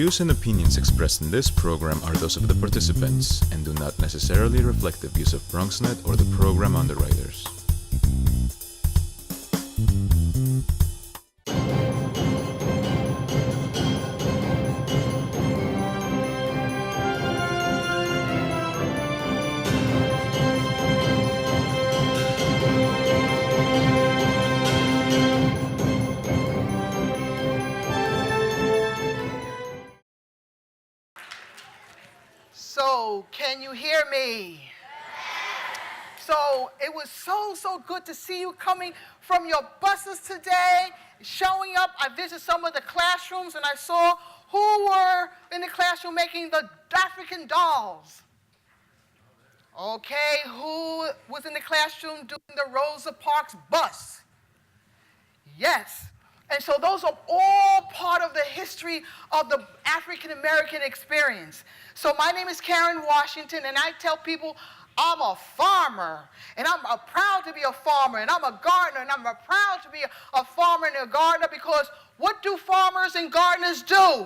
views and opinions expressed in this program are those of the participants and do not necessarily reflect the views of BronxNet or the program underwriters. So, can you hear me? So, it was so good to see you coming from your buses today, showing up. I visited some of the classrooms and I saw who were in the classroom making the African dolls. Okay, who was in the classroom doing the Rosa Parks bus? Yes. And so those are all part of the history of the African American experience. So my name is Karen Washington, and I tell people I'm a farmer, and I'm proud to be a farmer, and I'm a gardener, and I'm proud to be a farmer and a gardener, because what do farmers and gardeners do?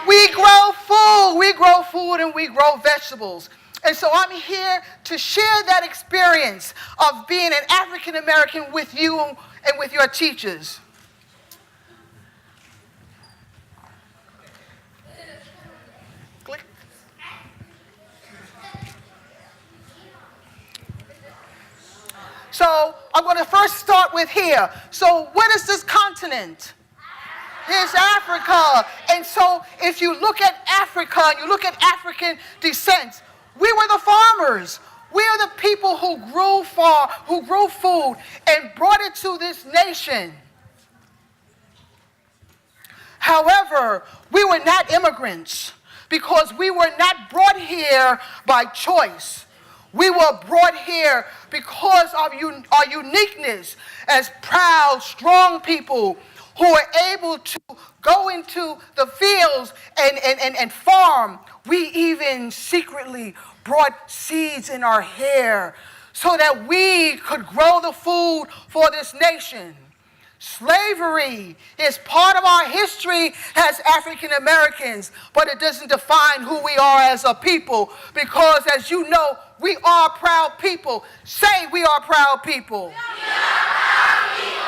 We grow food and we grow vegetables. And so I'm here to share that experience of being an African American with you and with your teachers. Click. So I'm going to first start with here. So what is this continent? Here's Africa. And so if you look at Africa and you look at African descent, we were the farmers. We are the people who grew food and brought it to this nation. However, we were not immigrants because we were not brought here by choice. We were brought here because of our uniqueness as proud, strong people who were able to go into the fields and farm. We even secretly brought seeds in our hair so that we could grow the food for this nation. Slavery is part of our history as African Americans, but it doesn't define who we are as a people, because as you know, we are proud people. Say we are proud people. We are proud people.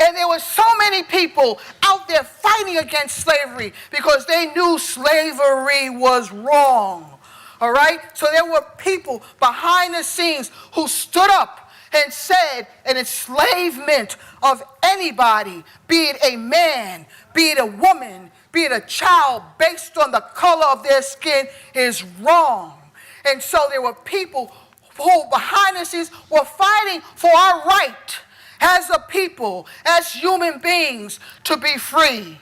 And there were so many people out there fighting against slavery because they knew slavery was wrong. All right? So there were people behind the scenes who stood up and said an enslavement of anybody, be it a man, be it a woman, be it a child, based on the color of their skin, is wrong. And so there were people who behind the scenes were fighting for our right as a people, as human beings, to be free.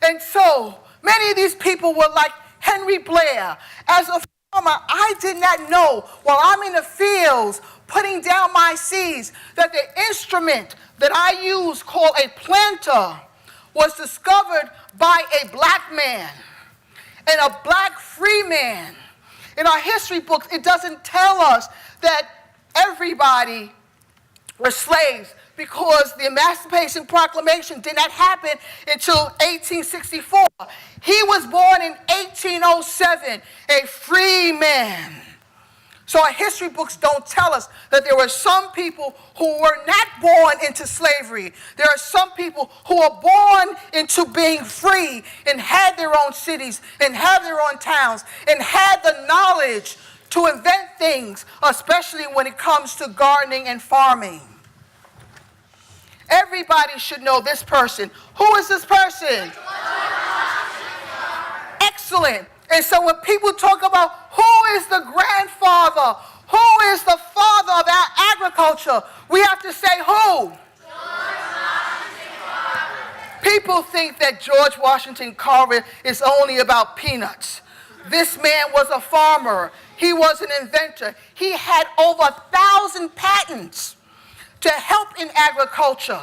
And so many of these people were like Henry Blair. As a farmer, I did not know while I'm in the fields putting down my seeds that the instrument that I use called a planter was discovered by a black man and a black free man. In our history books, it doesn't tell us that everybody were slaves, because the Emancipation Proclamation did not happen until 1864. He was born in 1807, a free man. So our history books don't tell us that there were some people who were not born into slavery. There are some people who were born into being free and had their own cities and had their own towns and had the knowledge to invent things, especially when it comes to gardening and farming. Everybody should know this person. Who is this person? Excellent. And so when people talk about who is the grandfather, who is the father of our agriculture, we have to say who? People think that George Washington Carver is only about peanuts. This man was a farmer. He was an inventor. He had over 1,000 patents to help in agriculture.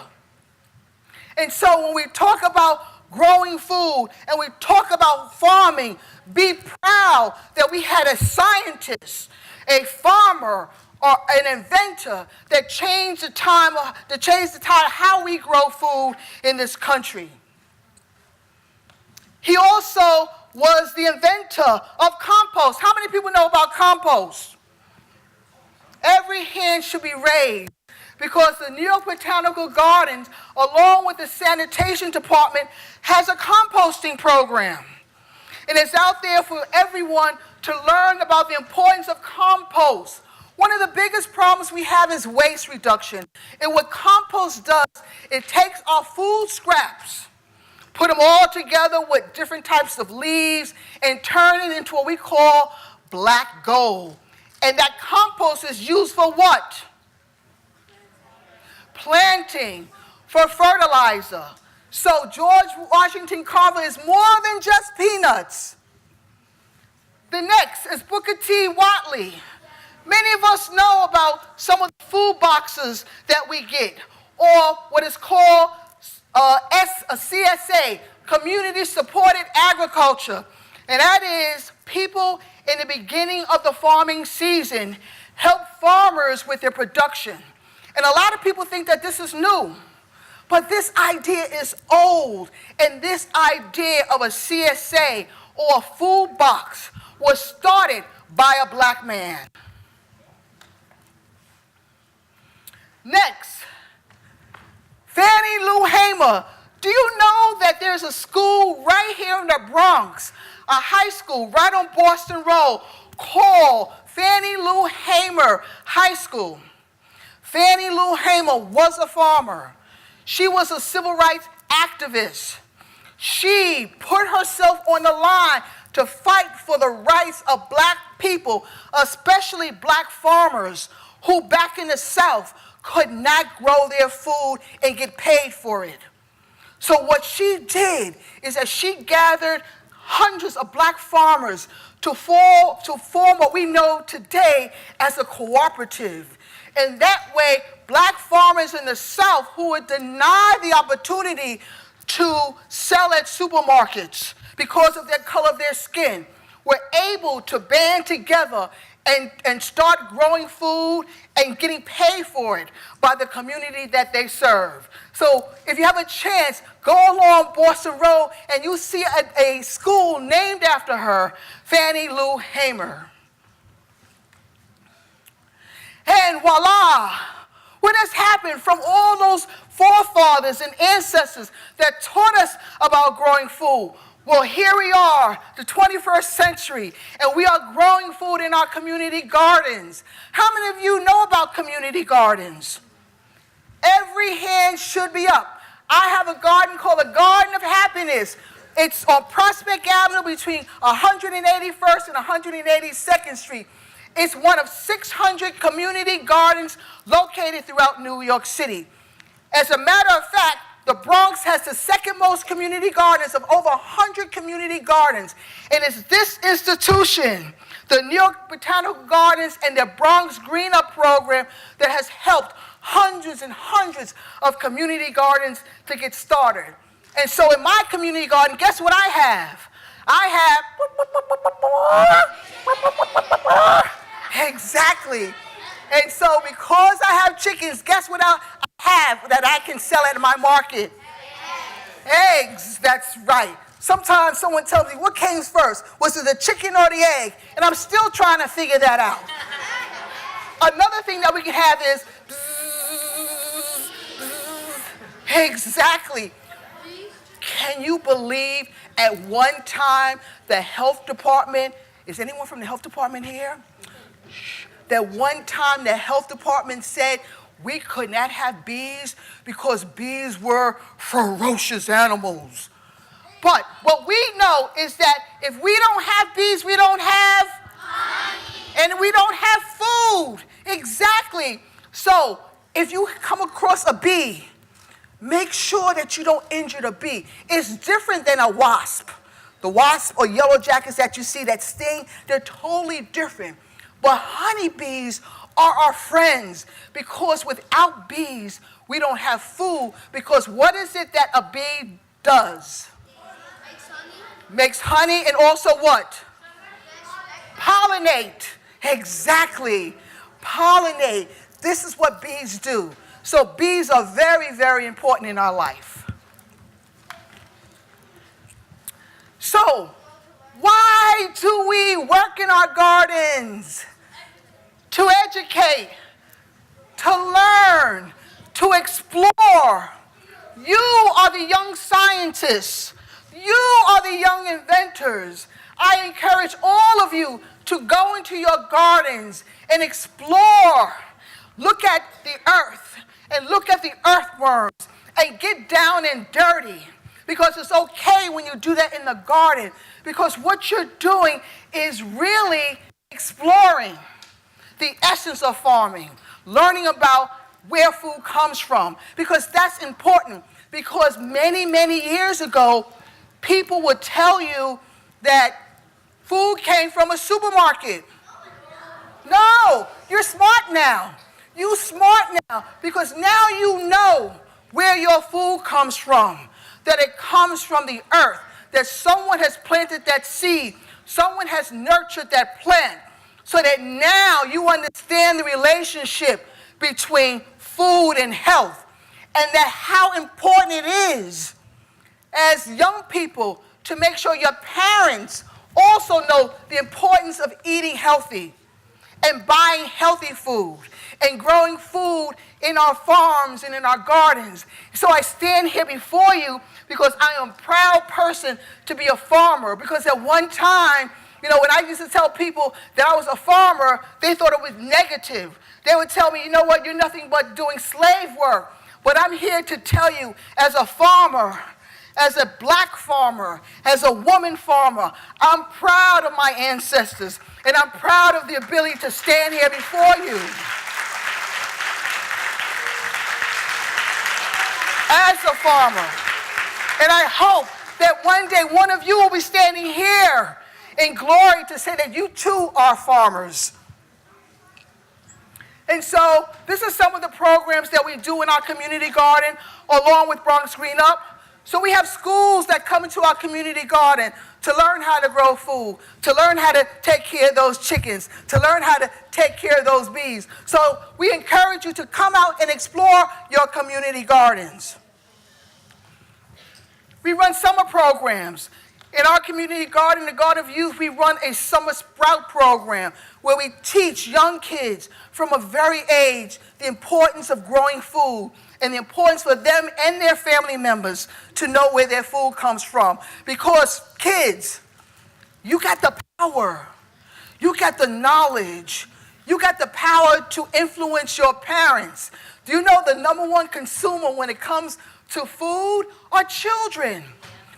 And so when we talk about growing food and we talk about farming, be proud that we had a scientist, a farmer, or an inventor that changed the time how we grow food in this country. He also was the inventor of compost. How many people know about compost? Every hand should be raised because the New York Botanical Gardens, along with the sanitation department, has a composting program. And it's out there for everyone to learn about the importance of compost. One of the biggest problems we have is waste reduction. And what compost does, it takes our food scraps, put them all together with different types of leaves, and turn it into what we call black gold. And that compost is used for what? Planting, for fertilizer. So George Washington Carver is more than just peanuts. The next is Booker T. Watley. Many of us know about some of the food boxes that we get, or what is called a CSA, Community Supported Agriculture. And that is people in the beginning of the farming season help farmers with their production. And a lot of people think that this is new. But this idea is old, and this idea of a CSA or a food box was started by a black man. Next, Fannie Lou Hamer. Do you know that there's a school right here in the Bronx, a high school right on Boston Road called Fannie Lou Hamer High School? Fannie Lou Hamer was a farmer. She was a civil rights activist. She put herself on the line to fight for the rights of black people, especially black farmers who back in the South could not grow their food and get paid for it. So what she did is that she gathered hundreds of black farmers to form what we know today as a cooperative. And that way, black farmers in the South who were denied the opportunity to sell at supermarkets because of the color of their skin were able to band together and start growing food and getting paid for it by the community that they serve. So if you have a chance, go along Boston Road and you see a school named after her, Fannie Lou Hamer. And voila, what has happened from all those forefathers and ancestors that taught us about growing food? Well, here we are, the 21st century, and we are growing food in our community gardens. How many of you know about community gardens? Every hand should be up. I have a garden called the Garden of Happiness. It's on Prospect Avenue between 181st and 182nd Street. It's one of 600 community gardens located throughout New York City. As a matter of fact, the Bronx has the second most community gardens of over 100 community gardens. And it's this institution, the New York Botanical Gardens and their Bronx Green Up program, that has helped hundreds and hundreds of community gardens to get started. And so in my community garden, guess what I have? Exactly. And so because I have chickens, guess what I have that I can sell at my market? Eggs, that's right. Sometimes someone tells me, what came first? Was it the chicken or the egg? And I'm still trying to figure that out. Another thing that we can have is, exactly. Can you believe at one time the health department, is anyone from the health department here? That one time the health department said we could not have bees because bees were ferocious animals. But what we know is that if we don't have bees, we don't have honey. And we don't have food. Exactly. So if you come across a bee, make sure that you don't injure the bee. It's different than a wasp. The wasp or yellow jackets that you see that sting, they're totally different. But honeybees are our friends because without bees, we don't have food. Because what is it that a bee does? Makes honey and also what? Pollinate. Exactly. pollinate. This is what bees do. So bees are very, very important in our life. So why do we work in our gardens? To educate, to learn, to explore. You are the young scientists. You are the young inventors. I encourage all of you to go into your gardens and explore. Look at the earth and look at the earthworms and get down and dirty, because it's okay when you do that in the garden, because what you're doing is really exploring the essence of farming, learning about where food comes from, because that's important. Because many, many years ago, people would tell you that food came from a supermarket. No, you're smart now. You smart now, because now you know where your food comes from, that it comes from the earth, that someone has planted that seed, someone has nurtured that plant, so that now you understand the relationship between food and health, and that how important it is as young people to make sure your parents also know the importance of eating healthy and buying healthy food and growing food in our farms and in our gardens. So I stand here before you because I am a proud person to be a farmer, because at one time, when I used to tell people that I was a farmer, they thought it was negative. They would tell me, you know what, you're nothing but doing slave work. But I'm here to tell you, as a farmer, as a black farmer, as a woman farmer, I'm proud of my ancestors, and I'm proud of the ability to stand here before you. As a farmer. And I hope that one day one of you will be standing here in glory to say that you too are farmers. And so this is some of the programs that we do in our community garden along with Bronx Green Up. So we have schools that come into our community garden to learn how to grow food, to learn how to take care of those chickens, to learn how to take care of those bees. So we encourage you to come out and explore your community gardens. We run summer programs. In our community garden, the Garden of Youth, we run a summer sprout program where we teach young kids from a very age the importance of growing food and the importance for them and their family members to know where their food comes from. Because kids, you got the power, you got the knowledge, you got the power to influence your parents. Do you know the number one consumer when it comes to food are children?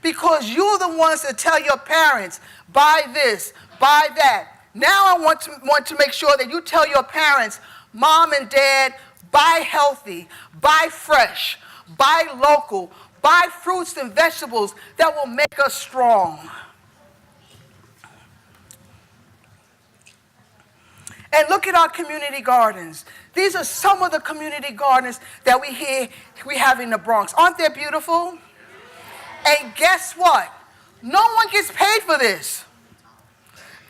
Because you're the ones that tell your parents, buy this, buy that. Now I want to make sure that you tell your parents, Mom and Dad, buy healthy, buy fresh, buy local, buy fruits and vegetables that will make us strong. And look at our community gardens. These are some of the community gardens that we have in the Bronx. Aren't they beautiful? And guess what? No one gets paid for this.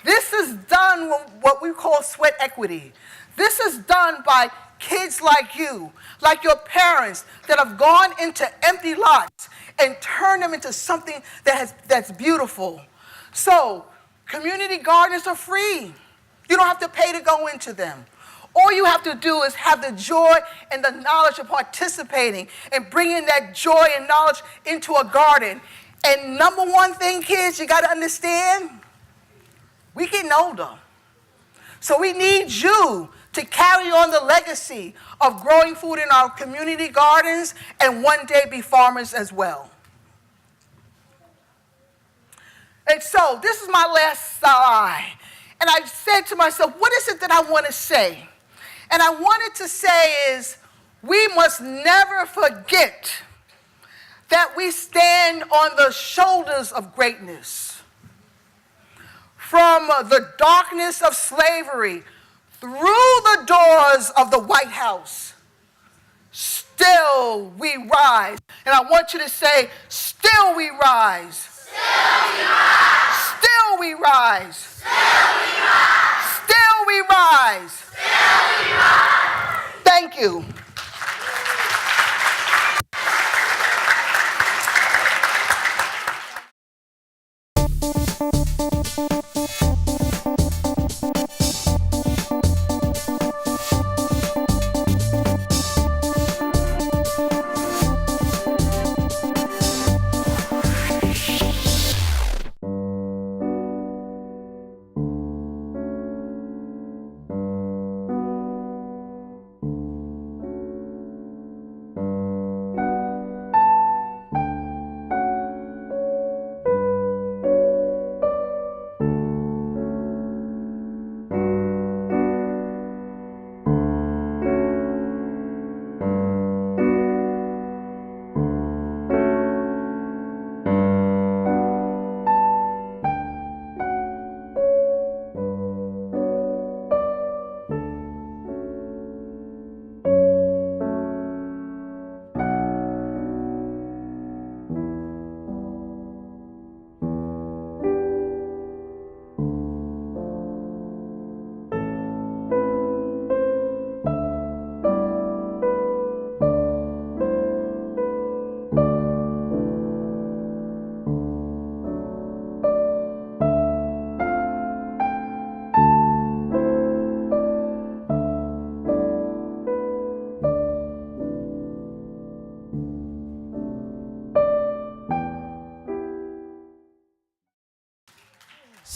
This is done with what we call sweat equity. This is done by kids like you, like your parents, that have gone into empty lots and turned them into something that's beautiful. So, community gardens are free. You don't have to pay to go into them. All you have to do is have the joy and the knowledge of participating and bringing that joy and knowledge into a garden. And number one thing, kids, you got to understand, we're getting older. So we need you to carry on the legacy of growing food in our community gardens and one day be farmers as well. And so this is my last slide. And I said to myself, what is it that I want to say? And I wanted to say is, we must never forget that we stand on the shoulders of greatness. From the darkness of slavery through the doors of the White House, still we rise. And I want you to say, still we rise. Still we rise. Still we rise. Still we rise. Still we rise. Still we rise. Thank you.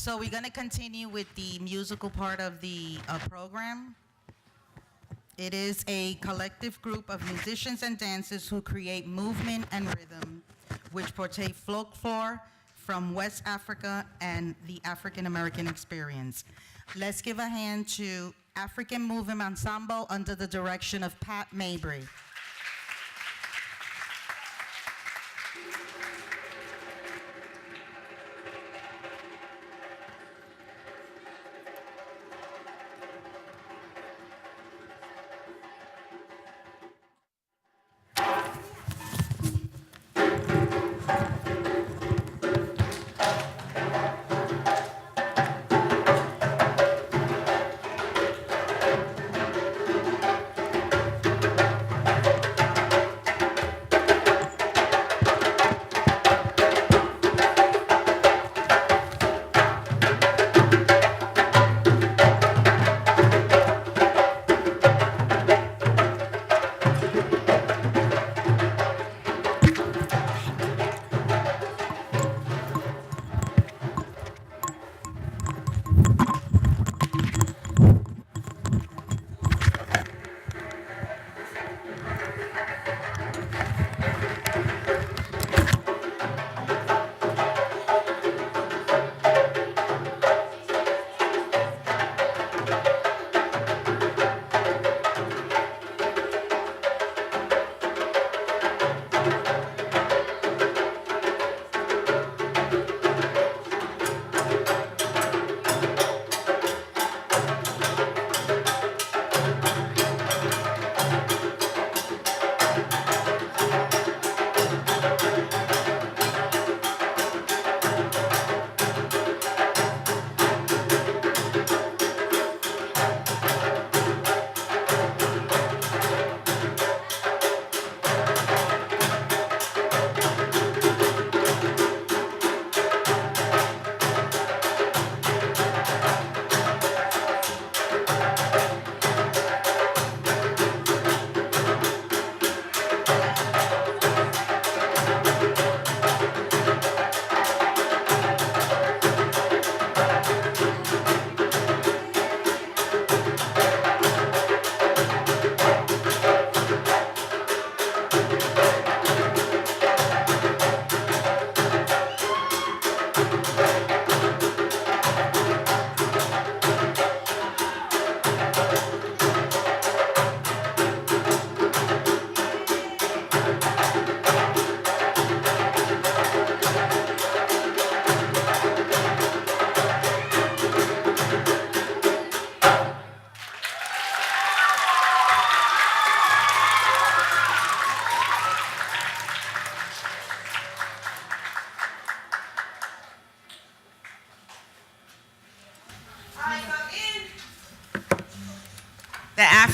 So we're going to continue with the musical part of the program. It is a collective group of musicians and dancers who create movement and rhythm, which portray folklore from West Africa and the African American experience. Let's give a hand to African Movement Ensemble under the direction of Pat Mabry.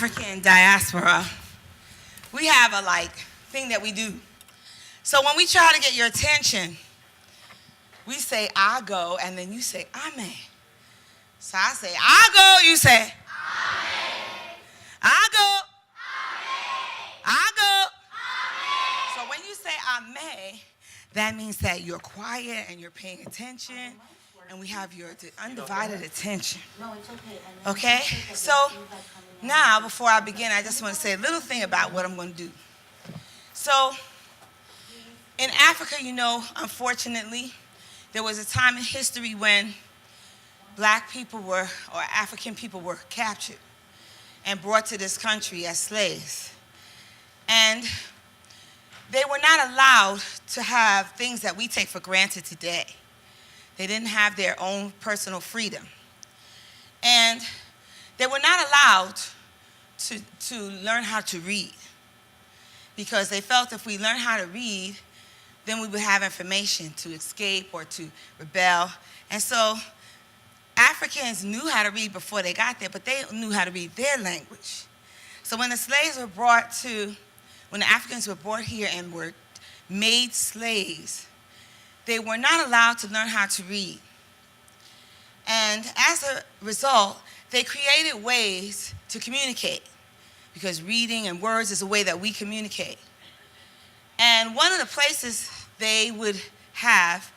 African diaspora, we have a thing that we do. So when we try to get your attention, we say I go, and then you say I may. So I say I go, you say I may. I go. I go. So when you say I may, that means that you're quiet and you're paying attention, and we have your undivided attention. No, it's okay. Okay? So now, before I begin, I just want to say a little thing about what I'm going to do. So in Africa, unfortunately, there was a time in history when black people or African people were captured and brought to this country as slaves. And they were not allowed to have things that we take for granted today. They didn't have their own personal freedom. And they were not allowed to learn how to read, because they felt if we learned how to read, then we would have information to escape or to rebel. And so Africans knew how to read before they got there, but they knew how to read their language. So when the Africans were brought here and were made slaves, they were not allowed to learn how to read. And as a result, they created ways to communicate, because reading and words is a way that we communicate. And one of the places they would have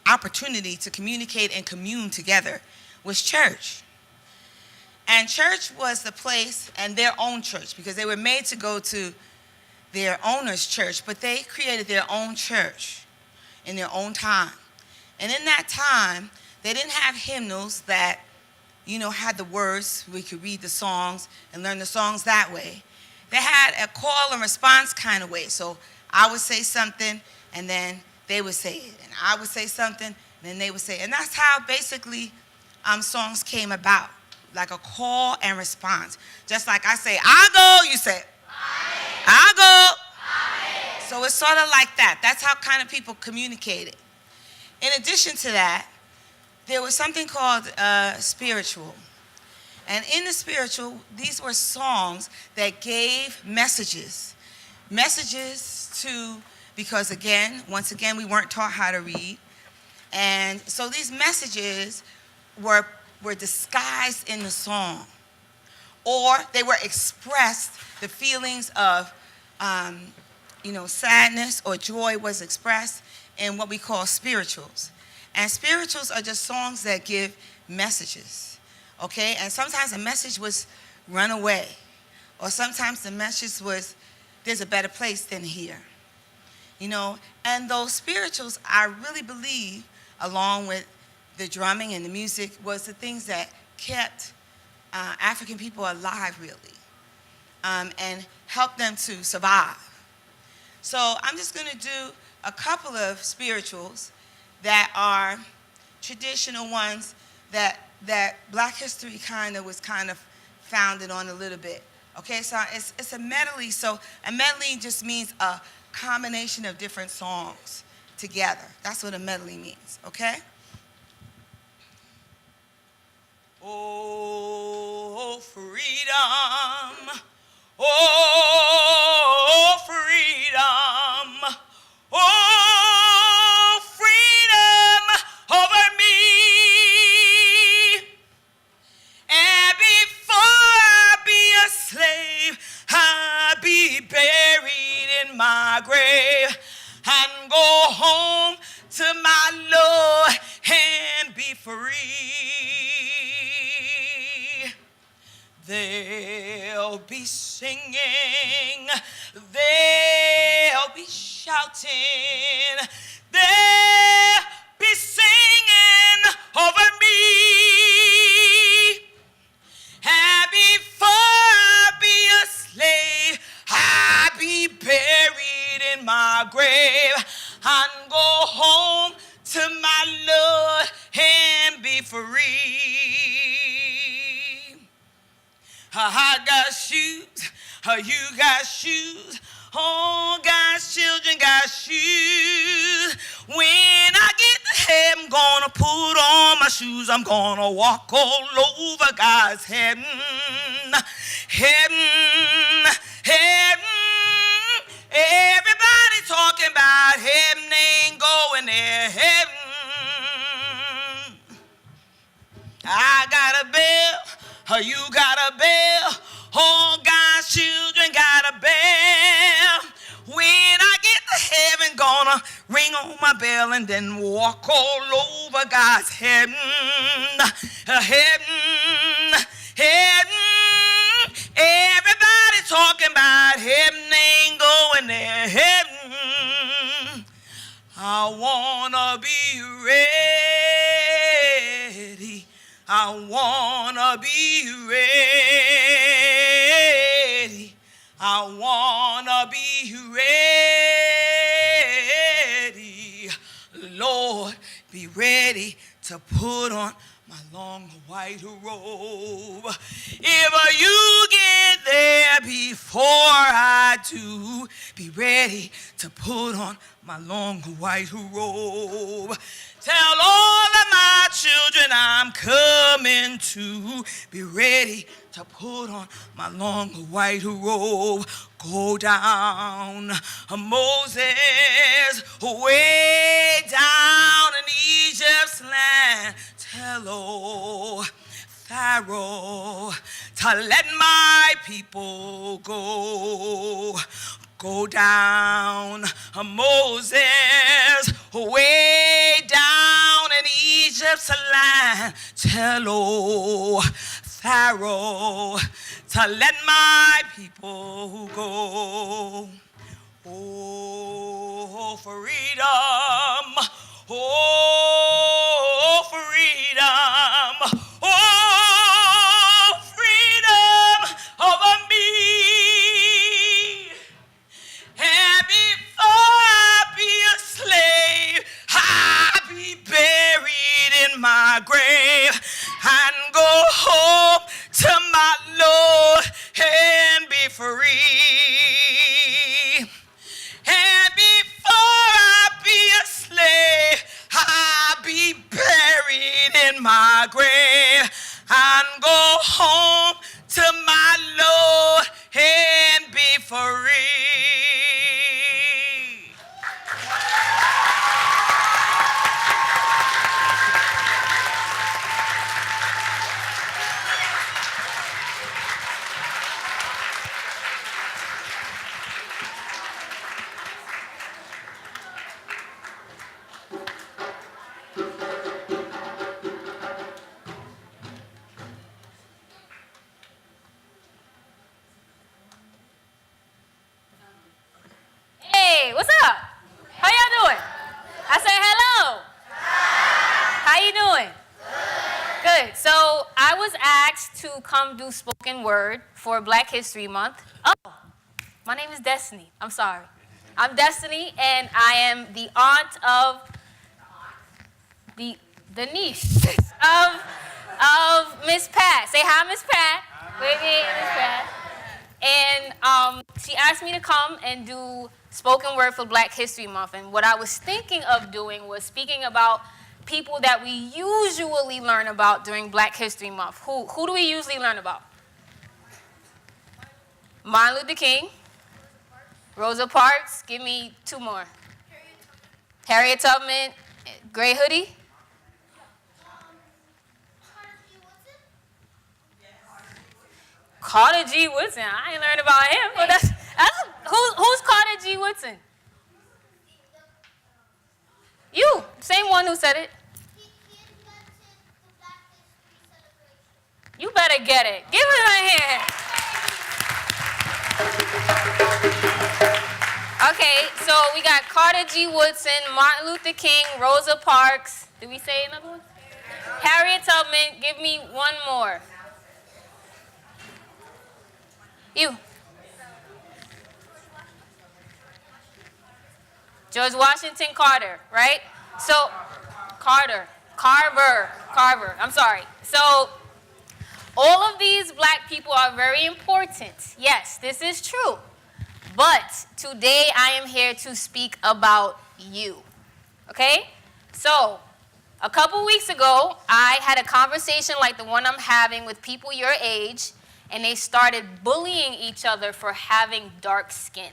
opportunity to communicate and commune together was church. And church was the place, and their own church, because they were made to go to their owner's church, but they created their own church in their own time. And in that time, they didn't have hymnals that, had the words. We could read the songs and learn the songs that way. They had a call and response kind of way. So I would say something, and then they would say it. And I would say something, and then they would say it. And that's how basically songs came about, like a call and response. Just like I say, I go, you say, I go. So it's sort of like that. That's how kind of people communicated. In addition to that, there was something called spiritual. And in the spiritual, these were songs that gave messages. Because once again, we weren't taught how to read. And so these messages were disguised in the song. Or they were expressed, the feelings of sadness or joy was expressed in what we call spirituals. And spirituals are just songs that give messages, okay? And sometimes the message was run away, or sometimes the message was there's a better place than here, And those spirituals, I really believe, along with the drumming and the music, was the things that kept African people alive, really, and helped them to survive. So I'm just going to do a couple of spirituals that are traditional ones that Black history was founded on a little bit. Okay, so it's a medley. So a medley just means a combination of different songs together. That's what a medley means, okay? Oh, freedom. Oh, freedom. Oh, freedom over me. And before I be a slave, I'll be buried in my grave and go home to my Lord and be free. They'll be singing, they'll be shouting, they'll be singing over me. And before I be a slave, I'll be buried in my grave and go home to my Lord and be free. I got shoes, you got shoes, all God's children got shoes. When I get to heaven, I'm gonna put on my my shoes, I'm gonna walk all over God's heaven. Heaven, heaven. Everybody talking about heaven, ain't going there. Heaven. I got a bell, you got a bell, all God's children got a bell. When I get to heaven, gonna ring on my bell and then walk all over God's heaven. Heaven, heaven. Everybody talking about heaven, ain't going there. Heaven. I wanna be ready. I wanna be ready. I wanna be ready. Lord, be ready to put on my long white robe. If you get there before I do, be ready to put on my long white robe. Tell all of my children I'm coming to. Be ready to put on my long white robe. Go down, Moses, way down in Egypt's land. Tell old Pharaoh to let my people go. Go down, Moses, way down in Egypt's land. Tell old Pharaoh to let my people go. Oh, freedom. Oh, freedom. Oh, freedom over me. And before I be a slave, I'll be buried in my grave and go home to my Lord and be free. And before I be a slave, I'll be buried in my grave and go home to my Lord and be free. Hey, what's up? How y'all doing? I said hello. How you doing? Good. So I was asked to come do spoken word for Black History Month. Oh, my name is Destiny. I'm sorry. I'm Destiny, and I am the aunt of the niece of Miss Pat. Say hi, Miss Pat. Wait, Miss Pat. And she asked me to come and do spoken word for Black History Month. And what I was thinking of doing was speaking about people that we usually learn about during Black History Month. Who do we usually learn about? Martin Luther King. Rosa Parks. Give me two more. Harriet Tubman. Gray Hoodie. Carter G. Woodson. I ain't learned about him, but that's who's Carter G. Woodson? You, same one who said it. You better get it. Give him a hand. Okay, so we got Carter G. Woodson, Martin Luther King, Rosa Parks. Did we say another one? Harriet Tubman. Give me one more. You. George Washington Carter, right? So, Carver. I'm sorry. So, all of these Black people are very important. Yes, this is true. But today I am here to speak about you. Okay? So, a couple weeks ago, I had a conversation like the one I'm having with people your age, and they started bullying each other for having dark skin.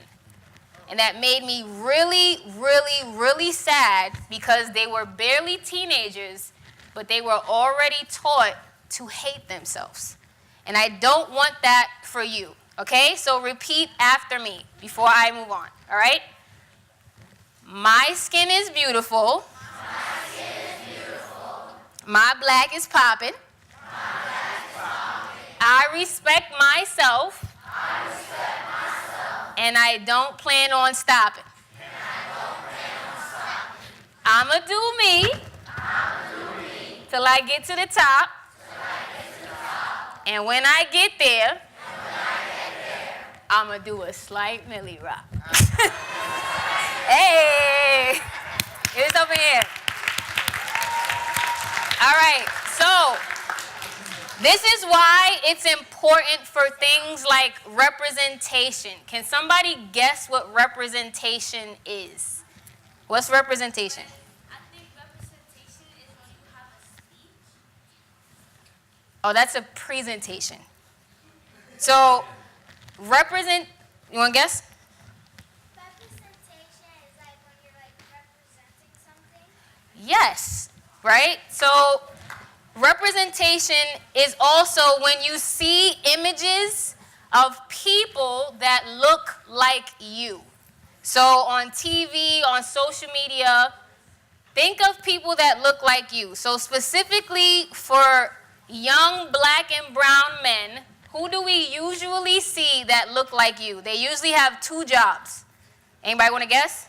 And that made me really, really, really sad because they were barely teenagers, but they were already taught to hate themselves. And I don't want that for you, okay? So repeat after me before I move on, all right? My skin is beautiful. My skin is beautiful. My black is popping. My black is popping. I respect myself. I respect myself. And I don't plan on stopping. And I don't plan on stopping. I'ma do me. I'ma do me. Till I get to the top. Till I get to the top. And when I get there, And when I get there, I'ma do a slight Millie rock. Hey! Get this over here. All right, so this is why it's important for things like representation. Can somebody guess what representation is? What's representation? I think representation is when you have a speech. Oh, that's a presentation. So, you want to guess? Representation is like when you're like representing something. Yes, right? So, representation is also when you see images of people that look like you. So on TV, on social media, think of people that look like you. So specifically for young black and brown men, who do we usually see that look like you? They usually have 2 jobs. Anybody want to guess?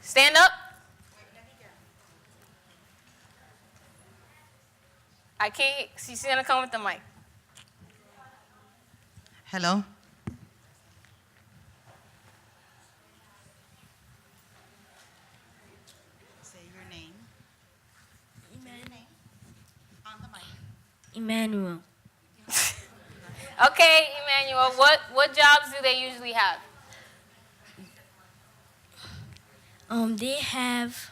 Stand up. I can't, she's gonna come with the mic. Hello? Say your name. On the mic. Emmanuel. Okay, Emmanuel, what jobs do they usually have? They have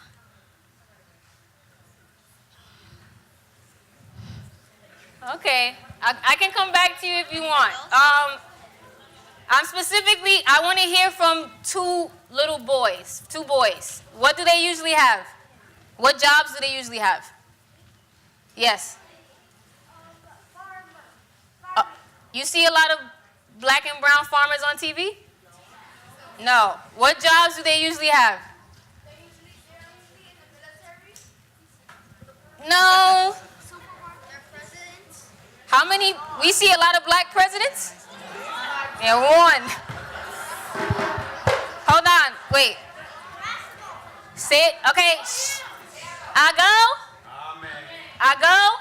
Okay, I can come back to you if you want. I want to hear from 2 little boys, 2 boys. What do they usually have? What jobs do they usually have? Yes. You see a lot of black and brown farmers on TV? No. What jobs do they usually have? they're usually in the military. No. They're presidents. How many? We see a lot of black presidents? Yeah, 1. Hold on. Wait. Say it. Okay. Shh. I go. Amen. I go.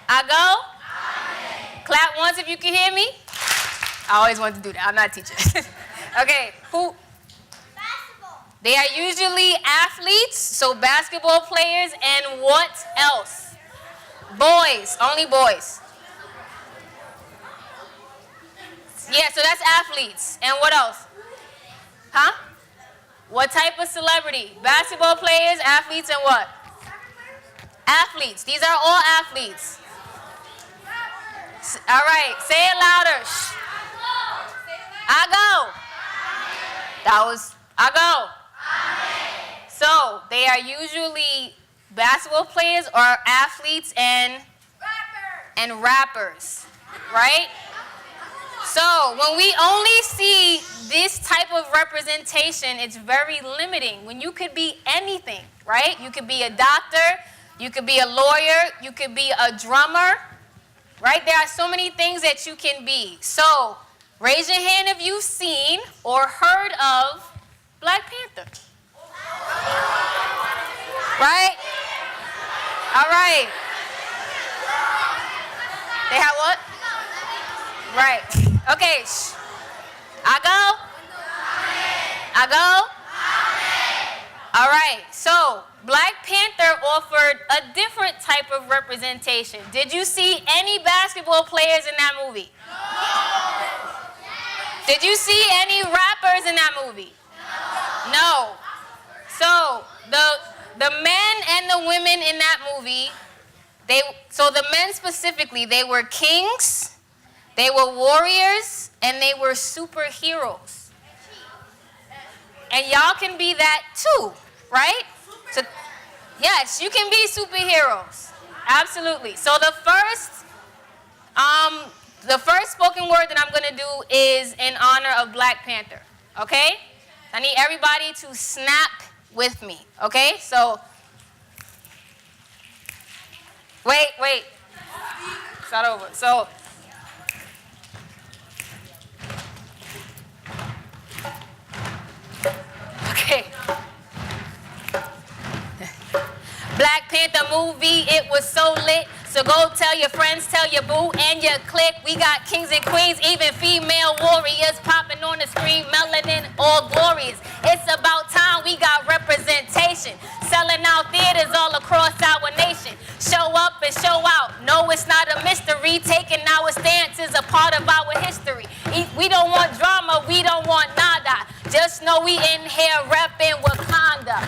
I go. Clap once if you can hear me. I always wanted to do that. I'm not a teacher. Okay. Who? Basketball. They are usually athletes, so basketball players, and what else? Boys. Only boys. Yeah, so that's athletes. And what else? Huh? What type of celebrity? Basketball players, athletes, and what? Athletes. These are all athletes. All right, say it louder. Shh. I go. That was, I go. So they are usually basketball players or athletes and rappers, right? So when we only see this type of representation, it's very limiting. When you could be anything, right? You could be a doctor, you could be a lawyer, you could be a drummer, right? There are so many things that you can be. So raise your hand if you've seen or heard of Black Panther. Right? All right. They have what? Right. Okay. Shh. I go. I go. All right. So Black Panther offered a different type of representation. Did you see any basketball players in that movie? No. Did you see any rappers in that movie? No. the men and the women in that movie, so the men specifically, they were kings, they were warriors, and they were superheroes. And y'all can be that too, right? So, yes, you can be superheroes. Absolutely. So the first spoken word that I'm going to do is in honor of Black Panther, okay? I need everybody to snap with me, okay? So, wait. It's not over. So, okay. Black Panther movie, it was so lit. So go tell your friends, tell your boo and your clique. We got kings and queens, even female warriors popping on the screen, melanin all glorious. It's about time we got representation. Selling out theaters all across our nation. Show up and show out. No, it's not a mystery. Taking our stance is a part of our history. We don't want drama, we don't want nada. Just know we in here repping Wakanda.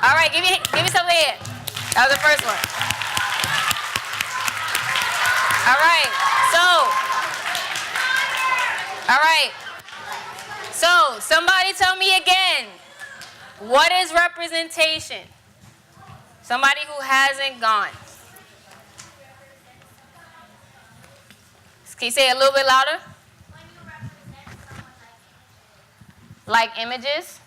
All right, give me some here. That was the first one. All right. So, somebody tell me again, what is representation? Somebody who hasn't gone. Can you say it a little bit louder? Like images?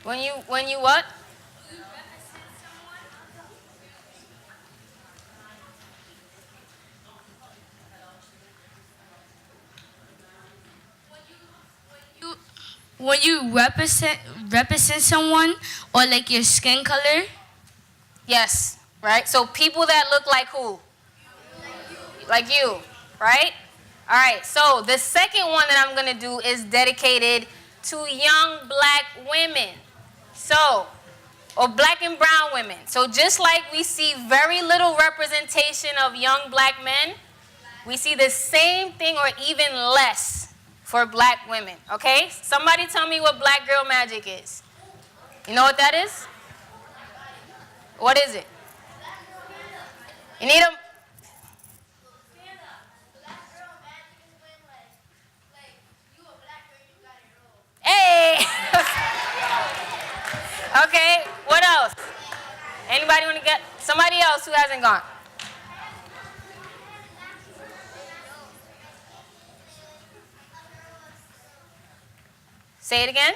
When you what? When you represent someone, or like your skin color. Yes, right? So people that look like who? Like you, right? All right, so the second one that I'm going to do is dedicated to young Black women. So, or Black and brown women. So just like we see very little representation of young Black men, we see the same thing or even less for Black women, okay? Somebody tell me what Black girl magic is. You know what that is? What is it? You need a... Hey! Okay, what else? Anybody want to get somebody else who hasn't gone? Say it again.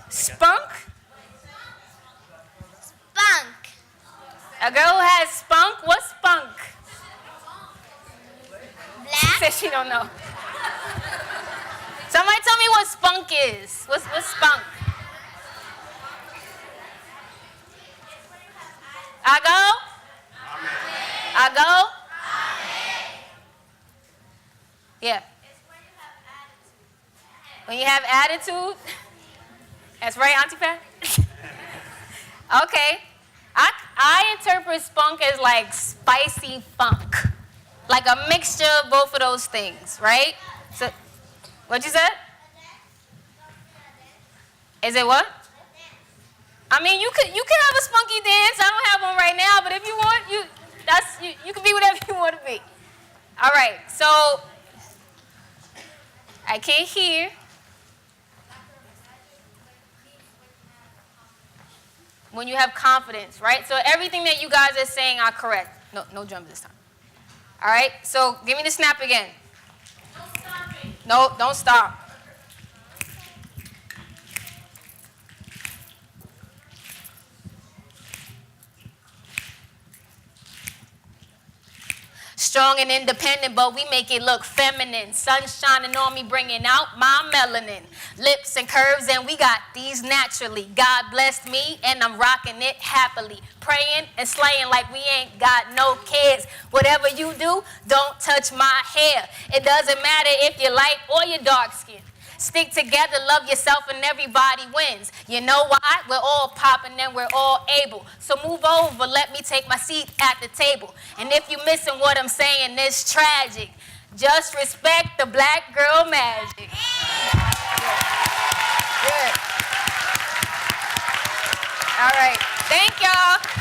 Spunk? Spunk. A girl who has spunk? What's spunk? Black. She said she don't know. Somebody tell me what spunk is. What's spunk? I go? Yeah. When you have attitude? That's right, Auntie Pat? Okay. I interpret spunk as like spicy funk. Like a mixture of both of those things, right? So, what you said? Is it what? I mean, you could have a spunky dance. I don't have one right now, but if you want, you can be whatever you want to be. All right. So I can't hear. When you have confidence, right? So everything that you guys are saying are correct. No drums this time. All right? So give me the snap again. No, don't stop. Strong and independent, but we make it look feminine. Sun shining on me, bringing out my melanin. Lips and curves, and we got these naturally. God blessed me, and I'm rocking it happily. Praying and slaying like we ain't got no kids. Whatever you do, don't touch my hair. It doesn't matter if you're light or you're dark skinned. Stick together, love yourself, and everybody wins. You know why? We're all popping and we're all able. So move over, let me take my seat at the table. And if you're missing what I'm saying, it's tragic. Just respect the black girl magic. Good. All right. Thank y'all.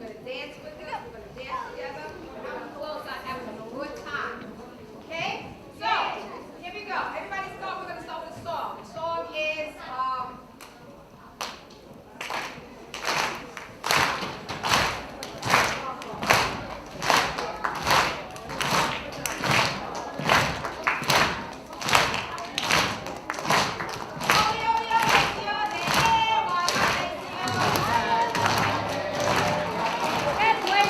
We're going to dance with it. We're going to dance together. We're going to close out having a good time. Okay? So, here we go. Everybody start. We're going to start with a song. The song is, Eso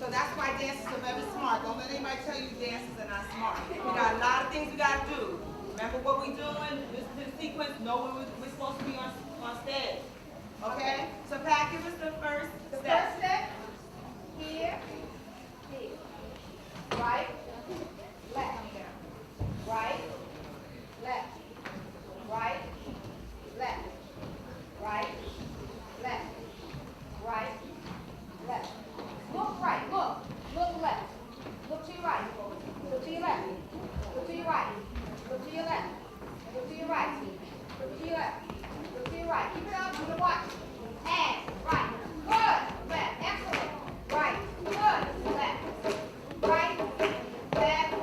So that's why dancers are very smart. Don't let anybody tell you dancers are not smart. We got a lot of things we got to do. Remember what we're doing, listen to the sequence, know when we're supposed to be on stage. Okay? So Pat, give us the first step. First step, here, here. Right, left. Right, left. Right, left. Right, left. Right, left. Look right, look left. Look to your right. Look to your left. Look to your right. Look to your left. Look to your right. Look to your left. Look to your right. Keep it up. Keep it watch. And right. Good. Left. Excellent. Right. Good. Left. Right. Left.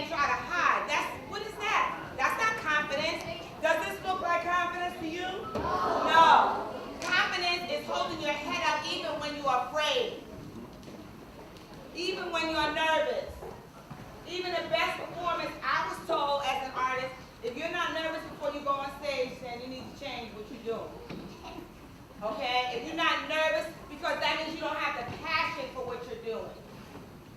and try to hide. What is that? That's not confidence. Does this look like confidence to you? No. Confidence is holding your head up even when you're afraid. Even when you're nervous. Even the best performance, I was told as an artist, if you're not nervous before you go on stage, then you need to change what you're doing. Okay? If you're not nervous, because that means you don't have the passion for what you're doing.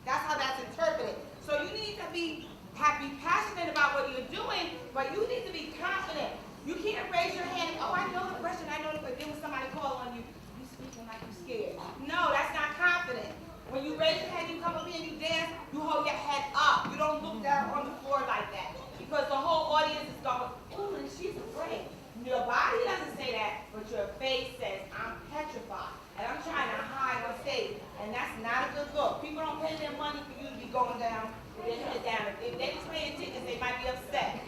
That's how that's interpreted. So you need to be passionate about what you're doing, but you need to be confident. You can't raise your hand, oh, I know the question, I know the question. Then when somebody calls on you, you speaking like you're scared. No, that's not confident. When you raise your hand, you come up here and you dance, you hold your head up. You don't look down on the floor like that. Because the whole audience is going, ooh, and she's afraid. Your body doesn't say that, but your face says, I'm petrified. And I'm trying to hide on stage. And that's not a good look. People don't pay their money for you to be going down with their head down. If they was paying tickets, they might be upset.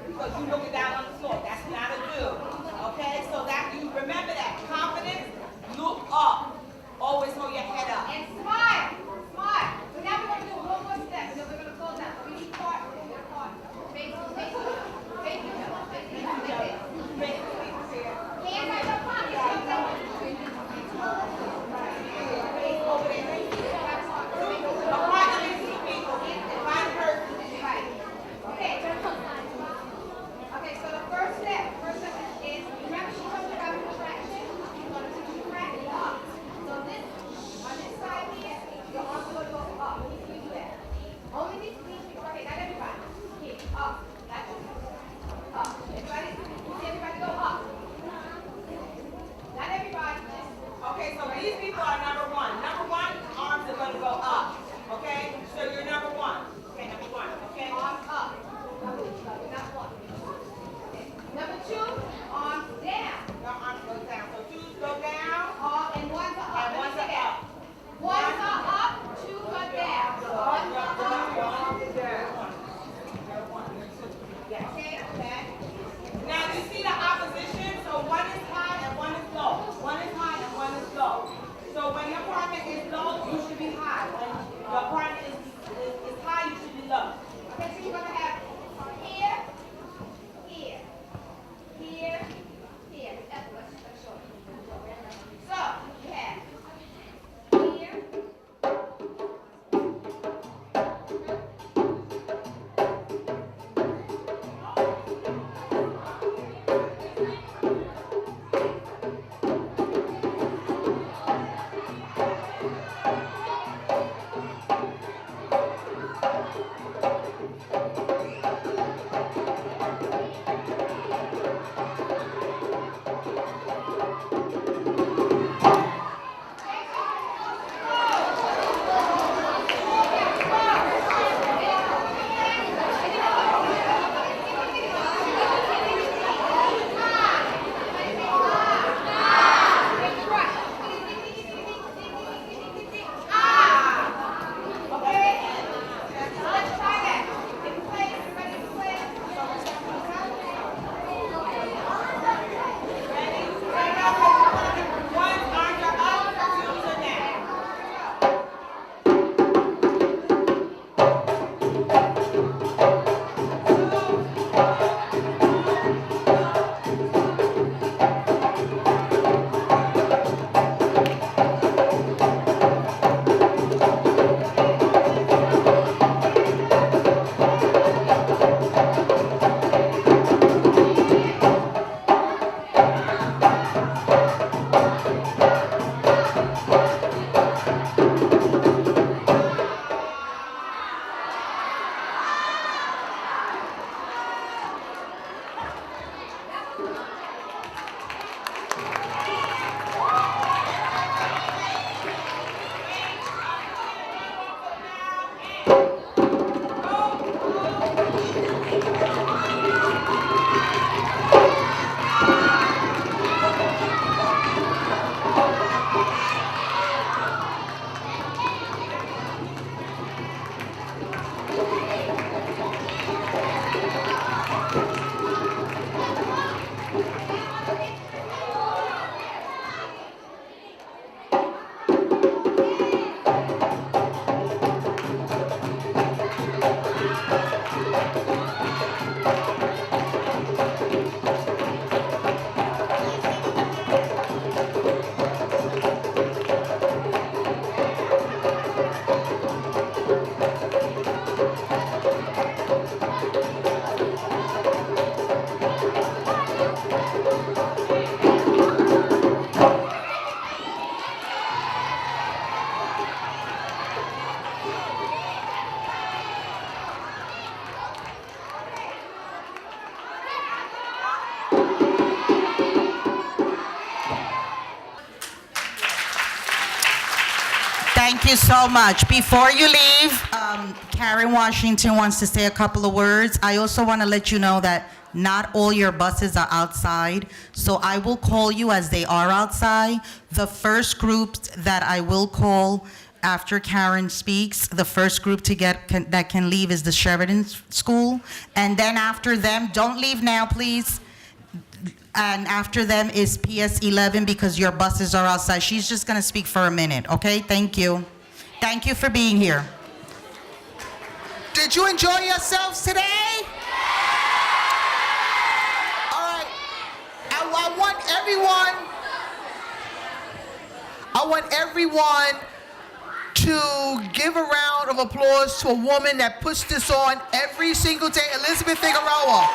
Because you're looking down on the floor. That's not a do. Okay? So that you remember that. Confidence, look up. Always hold your head up. And smile. Smile. So now we're going to do one more step. And then we're going to close out. We need part. Face to face. Face to face. Hands at your pockets. Okay, so the first you so much. Before you leave, Karen Washington wants to say a couple of words. I also want to let you know that not all your buses are outside, so I will call you as they are outside. The first group that I will call after Karen speaks, the first group that can leave is the Sheridan School. And then after them, don't leave now, please. And after them is PS 11 because your buses are outside. She's just going to speak for a minute, okay? Thank you. Thank you for being here. Did you enjoy yourselves today? All right. I want everyone to give a round of applause to a woman that puts this on every single day, Elizabeth Figueroa.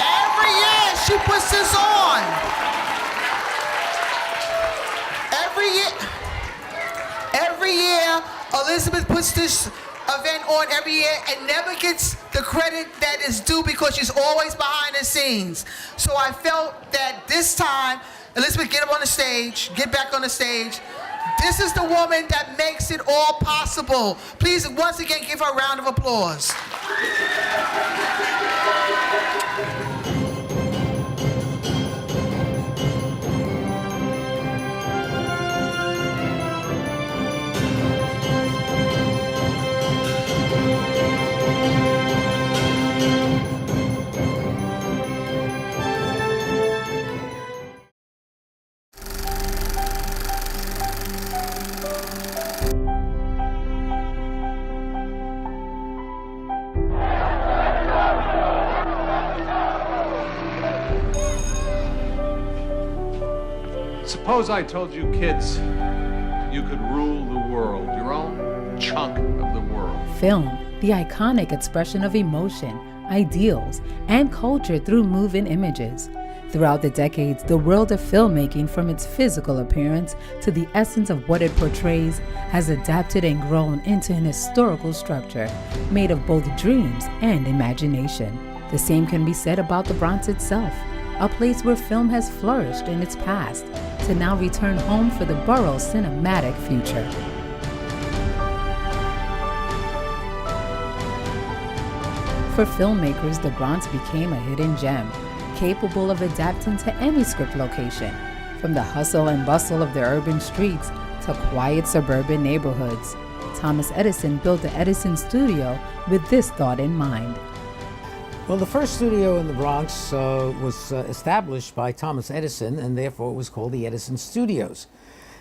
Every year she puts this on. Every year Elizabeth puts this event on every year and never gets the credit that is due because she's always behind the scenes. So I felt that this time, Elizabeth, get up on the stage, get back on the stage. This is the woman that makes it all possible. Please, once again, give her a round of applause. Suppose I told you kids you could rule the world, your own chunk of the world. Film, the iconic expression of emotion, ideals, and culture through moving images. Throughout the decades, the world of filmmaking, from its physical appearance to the essence of what it portrays, has adapted and grown into an historical structure made of both dreams and imagination. The same can be said about the Bronx itself, a place where film has flourished in its past to now return home for the borough's cinematic future. For filmmakers, the Bronx became a hidden gem, capable of adapting to any script location, from the hustle and bustle of the urban streets to quiet suburban neighborhoods. Thomas Edison built the Edison Studio with this thought in mind. Well, the first studio in the Bronx was established by Thomas Edison, and therefore it was called the Edison Studios.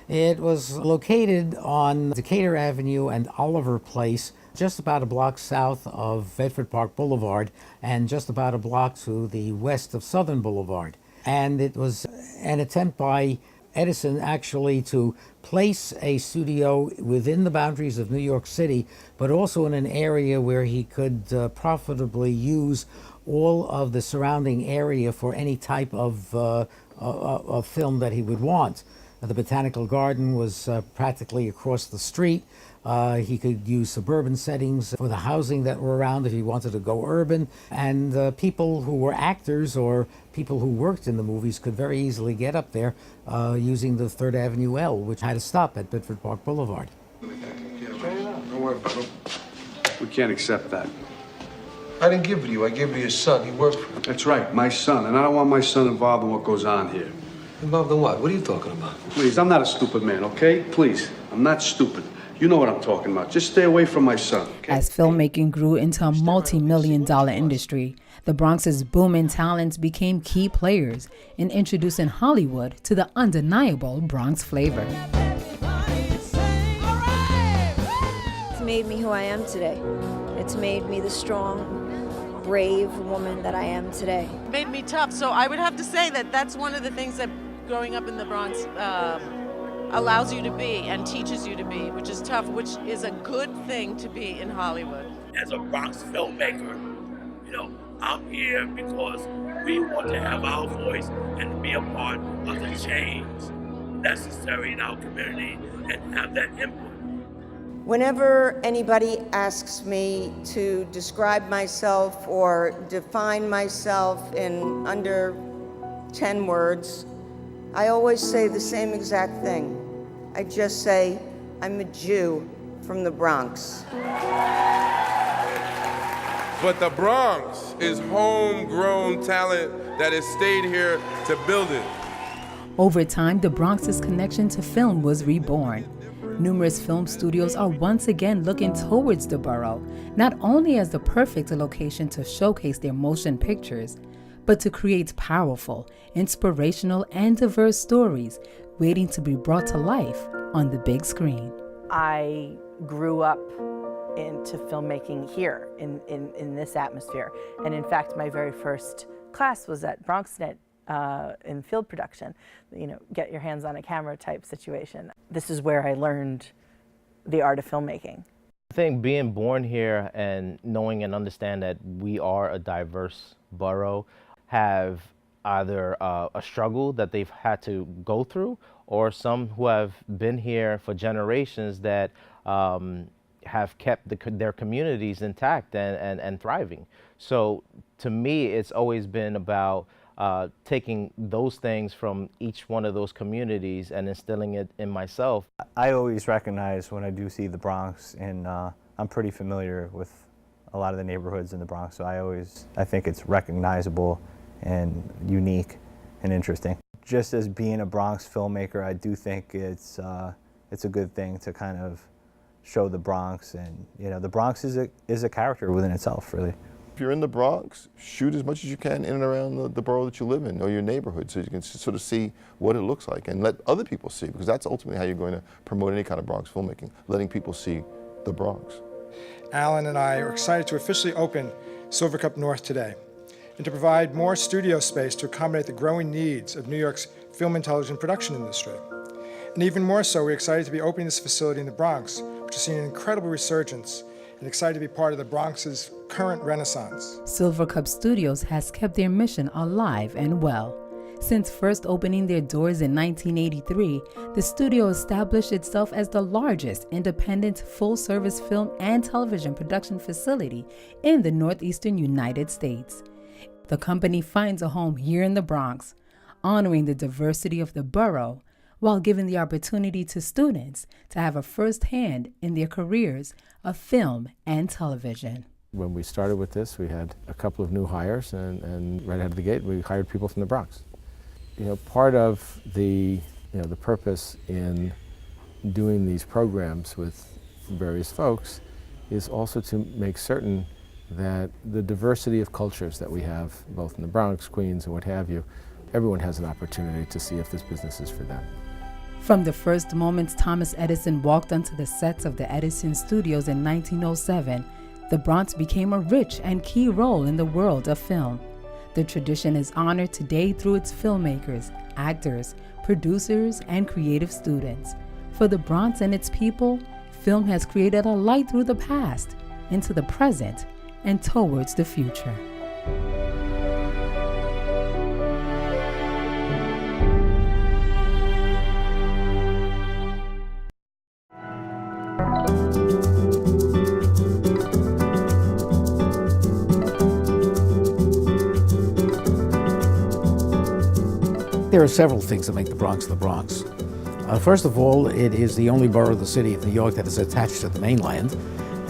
It was located on Decatur Avenue and Oliver Place, just about a block south of Bedford Park Boulevard and just about a block to the west of Southern Boulevard. And it was an attempt by Edison actually to place a studio within the boundaries of New York City, but also in an area where he could profitably use all of the surrounding area for any type of film that he would want. The Botanical Garden was practically across the street. He could use suburban settings for the housing that were around if he wanted to go urban. And people who were actors or people who worked in the movies could very easily get up there using the 3rd Avenue L, which had a stop at Bedford Park Boulevard. Don't worry about it. We can't accept that. I didn't give it to you. I gave it to your son. He worked for me. That's right, my son. And I don't want my son involved in what goes on here. Involved in what? What are you talking about? Please, I'm not a stupid man, okay? Please, I'm not stupid. You know what I'm talking about. Just stay away from my son, okay? As filmmaking grew into a multi-million-dollar industry, the Bronx's booming talents became key players in introducing Hollywood to the undeniable Bronx flavor. It's made me who I am today. It's made me the strong, brave woman that I am today. It made me tough, so I would have to say that that's one of the things that growing up in the Bronx allows you to be and teaches you to be, which is tough, which is a good thing to be in Hollywood. As a Bronx filmmaker, you know, I'm here because we want to have our voice and be a part of the change necessary in our community and have that input. Whenever anybody asks me to describe myself or define myself in under 10 words, I always say the same exact thing. I just say, I'm a Jew from the Bronx. But the Bronx is homegrown talent that has stayed here to build it. Over time, the Bronx's connection to film was reborn. Numerous film studios are once again looking towards the borough, not only as the perfect location to showcase their motion pictures, but to create powerful, inspirational, and diverse stories waiting to be brought to life on the big screen. I grew up into filmmaking here in this atmosphere. And in fact, my very first class was at BronxNet in field production, you know, get your hands on a camera type situation. This is where I learned the art of filmmaking. I think being born here and knowing and understand that we are a diverse borough have either a struggle that they've had to go through, or some who have been here for generations that have kept their communities intact and thriving. So to me, it's always been about taking those things from each one of those communities and instilling it in myself. I always recognize when I do see the Bronx, and I'm pretty familiar with a lot of the neighborhoods in the Bronx, so I think it's recognizable and unique and interesting. Just as being a Bronx filmmaker, I do think it's a good thing to kind of show the Bronx, and you know, the Bronx is a character within itself, really. If you're in the Bronx, shoot as much as you can in and around the borough that you live in or your neighborhood, so you can sort of see what it looks like and let other people see, because that's ultimately how you're going to promote any kind of Bronx filmmaking, letting people see the Bronx. Alan and I are excited to officially open Silver Cup North today and to provide more studio space to accommodate the growing needs of New York's film and television production industry. And even more so, we're excited to be opening this facility in the Bronx, which has seen an incredible resurgence, and excited to be part of the Bronx's current renaissance. Silver Cup Studios has kept their mission alive and well. Since first opening their doors in 1983, the studio established itself as the largest independent full-service film and television production facility in the northeastern United States. The company finds a home here in the Bronx, honoring the diversity of the borough, while giving the opportunity to students to have a first hand in their careers of film and television. When we started with this, we had a couple of new hires, and right out of the gate, we hired people from the Bronx. You know, part of the purpose in doing these programs with various folks is also to make certain that the diversity of cultures that we have, both in the Bronx, Queens, and what have you, everyone has an opportunity to see if this business is for them. From the first moments Thomas Edison walked onto the sets of the Edison Studios in 1907, the Bronx became a rich and key role in the world of film. The tradition is honored today through its filmmakers, actors, producers, and creative students. For the Bronx and its people, film has created a light through the past, into the present, and towards the future. There are several things that make the Bronx the Bronx. First of all, it is the only borough of the city of New York that is attached to the mainland.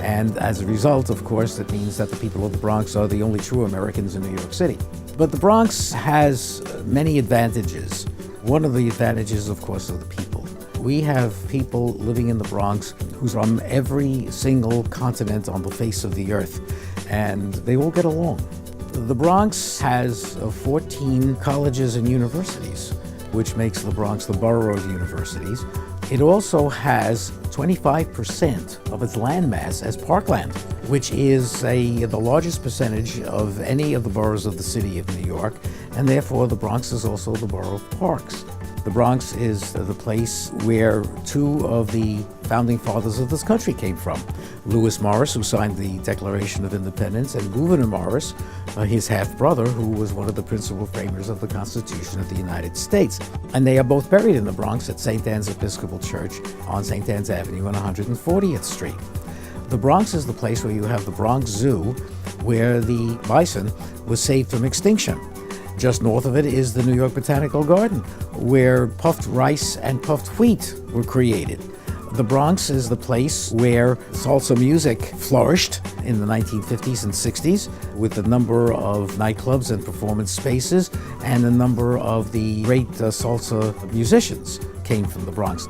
And as a result, of course, it means that the people of the Bronx are the only true Americans in New York City. But the Bronx has many advantages. One of the advantages, of course, are the people. We have people living in the Bronx who's from every single continent on the face of the earth, and they all get along. The Bronx has 14 colleges and universities, which makes the Bronx the borough of universities. It also has 25% of its landmass as parkland, which is the largest percentage of any of the boroughs of the city of New York, and therefore the Bronx is also the borough of parks. The Bronx is the place where two of the founding fathers of this country came from. Lewis Morris, who signed the Declaration of Independence, and Gouverneur Morris, his half-brother, who was one of the principal framers of the Constitution of the United States. And they are both buried in the Bronx at St. Anne's Episcopal Church on St. Anne's Avenue on 140th Street. The Bronx is the place where you have the Bronx Zoo, where the bison was saved from extinction. Just north of it is the New York Botanical Garden, where puffed rice and puffed wheat were created. The Bronx is the place where salsa music flourished in the 1950s and 60s, with a number of nightclubs and performance spaces, and a number of the great salsa musicians came from the Bronx.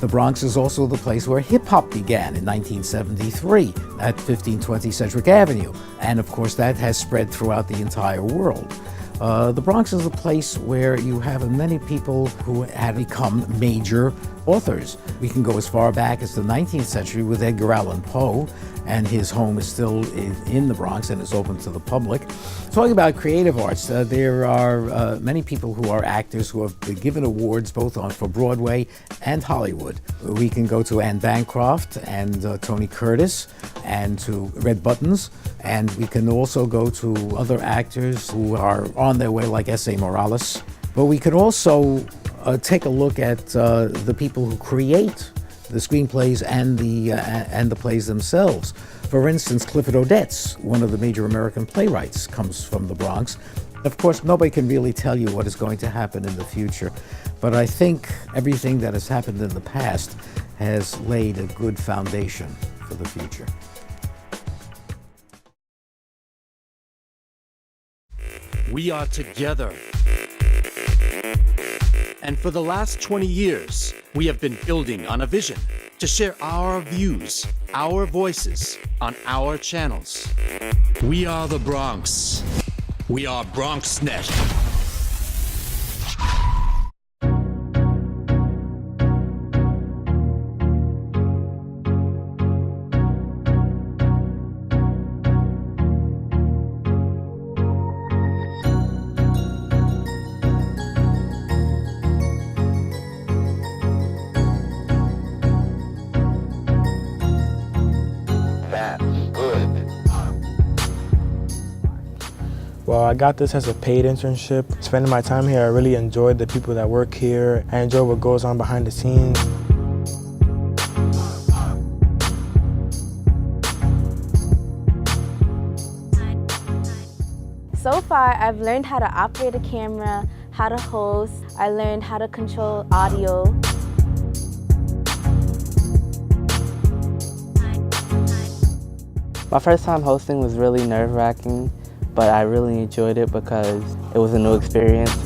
The Bronx is also the place where hip-hop began in 1973 at 1520 Sedgwick Avenue, and of course that has spread throughout the entire world. The Bronx is a place where you have many people who had become major authors. We can go as far back as the 19th century with Edgar Allan Poe, and his home is still in the Bronx and is open to the public. Talking about creative arts, there are many people who are actors who have been given awards both for Broadway and Hollywood. We can go to Anne Bancroft and Tony Curtis and to Red Buttons, and we can also go to other actors who are on their way like S.A. Morales. But we could also take a look at the people who create the screenplays and the plays themselves. For instance, Clifford Odets, one of the major American playwrights, comes from the Bronx. Of course, nobody can really tell you what is going to happen in the future, but I think everything that has happened in the past has laid a good foundation for the future. We are together. And for the last 20 years, we have been building on a vision to share our views, our voices on our channels. We are the Bronx. We are BronxNet. Well, I got this as a paid internship. Spending my time here, I really enjoyed the people that work here. I enjoy what goes on behind the scenes. So far, I've learned how to operate a camera, how to host. I learned how to control audio. My first time hosting was really nerve-wracking, but I really enjoyed it because it was a new experience.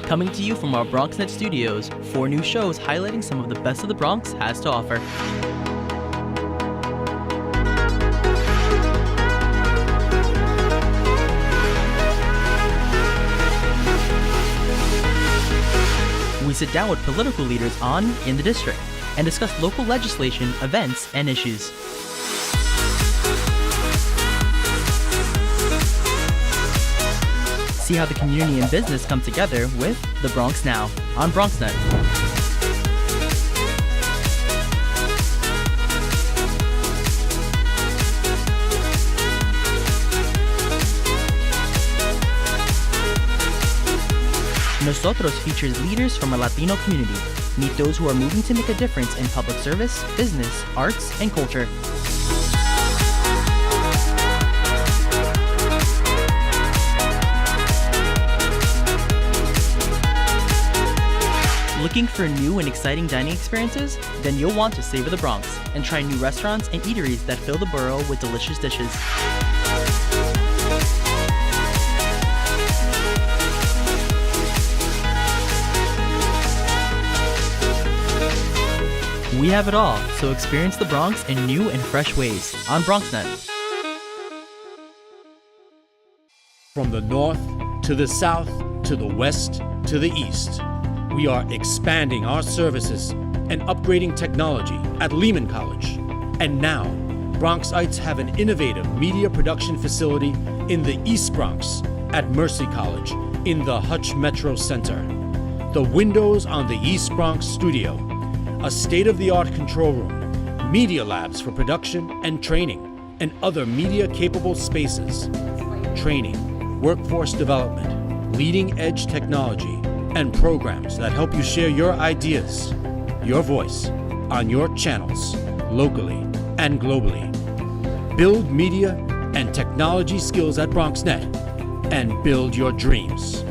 Coming to you from our BronxNet studios, 4 new shows highlighting some of the best of the Bronx has to offer. We sit down with political leaders on In the District and discuss local legislation, events, and issues. See how the community and business come together with The Bronx Now on BronxNet. Nosotros features leaders from our Latino community. Meet those who are moving to make a difference in public service, business, arts, and culture. Looking for new and exciting dining experiences? Then you'll want to savor the Bronx and try new restaurants and eateries that fill the borough with delicious dishes. We have it all, so experience the Bronx in new and fresh ways on BronxNet. From the north to the south to the west to the east, we are expanding our services and upgrading technology at Lehman College. And now, Bronxites have an innovative media production facility in the East Bronx at Mercy College in the Hutch Metro Center. The windows on the East Bronx studio, a state-of-the-art control room, media labs for production and training, and other media-capable spaces. Training, workforce development, leading-edge technology, and programs that help you share your ideas, your voice, on your channels, locally and globally. Build media and technology skills at BronxNet and build your dreams.